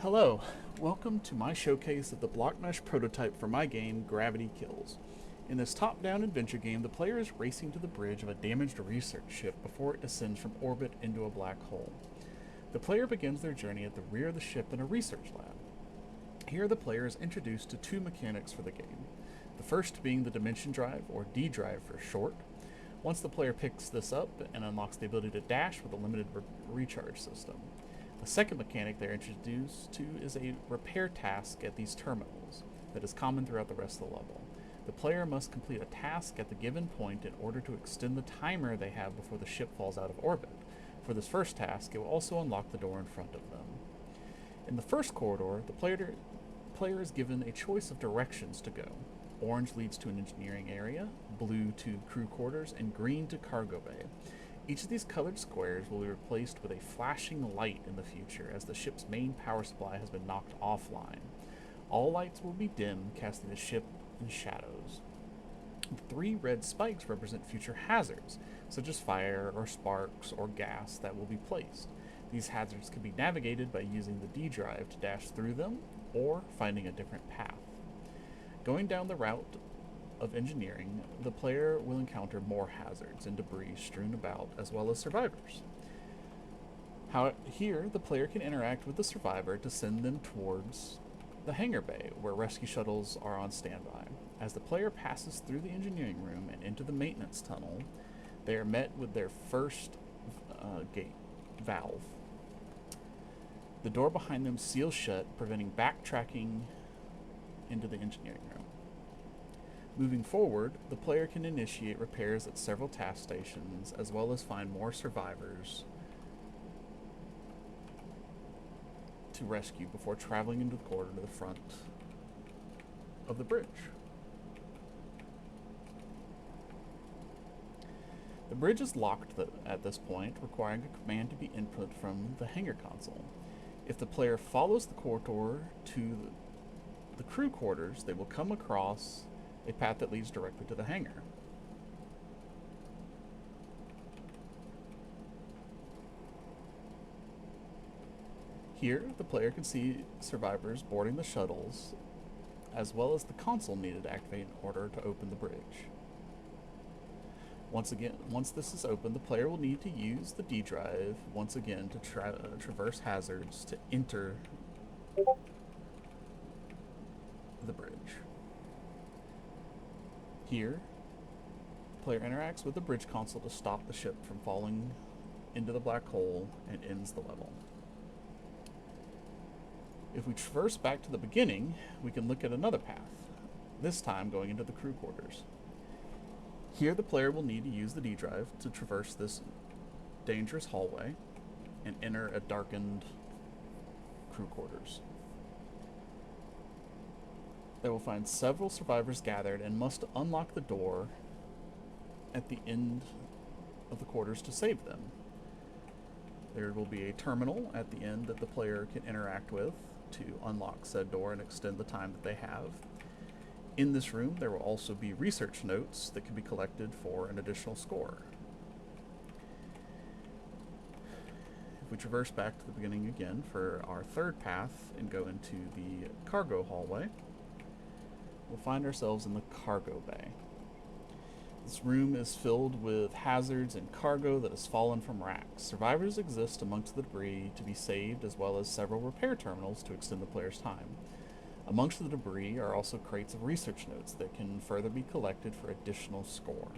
Hello, welcome to my showcase of the Blockmesh prototype for my game, Gravity Kills. In this top-down adventure game, the player is racing to the bridge of a damaged research ship before it descends from orbit into a black hole. The player begins their journey at the rear of the ship in a research lab. Here the player is introduced to two mechanics for the game, the first being the Dimension Drive, or D Drive for short. Once the player picks this up and unlocks the ability to dash with a limited recharge system. The second mechanic they're introduced to is a repair task at these terminals that is common throughout the rest of the level. The player must complete a task at the given point in order to extend the timer they have before the ship falls out of orbit. For this first task, it will also unlock the door in front of them. In the first corridor, the player is given a choice of directions to go. Orange leads to an engineering area, blue to crew quarters, and green to cargo bay. Each of these colored squares will be replaced with a flashing light in the future as the ship's main power supply has been knocked offline. All lights will be dim, casting the ship in shadows. The three red spikes represent future hazards, such as fire or sparks or gas that will be placed. These hazards can be navigated by using the D drive to dash through them or finding a different path. Going down the route of engineering, the player will encounter more hazards and debris strewn about, as well as survivors. Here, the player can interact with the survivor to send them towards the hangar bay, where rescue shuttles are on standby. As the player passes through the engineering room and into the maintenance tunnel, they are met with their first gate valve. The door behind them seals shut, preventing backtracking into the engineering room. Moving forward, the player can initiate repairs at several task stations, as well as find more survivors to rescue before traveling into the corridor to the front of the bridge. The bridge is locked at this point, requiring a command to be input from the hangar console. If the player follows the corridor to the crew quarters, they will come across a path that leads directly to the hangar. Here, the player can see survivors boarding the shuttles, as well as the console needed to activate in order to open the bridge. Once this is open, the player will need to use the D drive once again to traverse hazards to enter the bridge. Here, the player interacts with the bridge console to stop the ship from falling into the black hole and ends the level. If we traverse back to the beginning, we can look at another path, this time going into the crew quarters. Here, the player will need to use the D drive to traverse this dangerous hallway and enter a darkened crew quarters. They will find several survivors gathered and must unlock the door at the end of the quarters to save them. There will be a terminal at the end that the player can interact with to unlock said door and extend the time that they have. In this room, there will also be research notes that can be collected for an additional score. If we traverse back to the beginning again for our third path and go into the cargo hallway, we'll find ourselves in the cargo bay. This room is filled with hazards and cargo that has fallen from racks. Survivors exist amongst the debris to be saved, as well as several repair terminals to extend the player's time. Amongst the debris are also crates of research notes that can further be collected for additional score.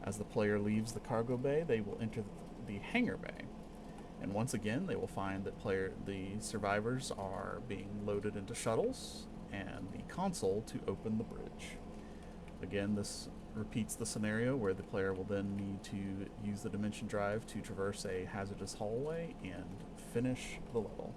As the player leaves the cargo bay, they will enter the hangar bay. And once again, they will find that the survivors are being loaded into shuttles and the console to open the bridge. Again, this repeats the scenario where the player will then need to use the Dimension Drive to traverse a hazardous hallway and finish the level.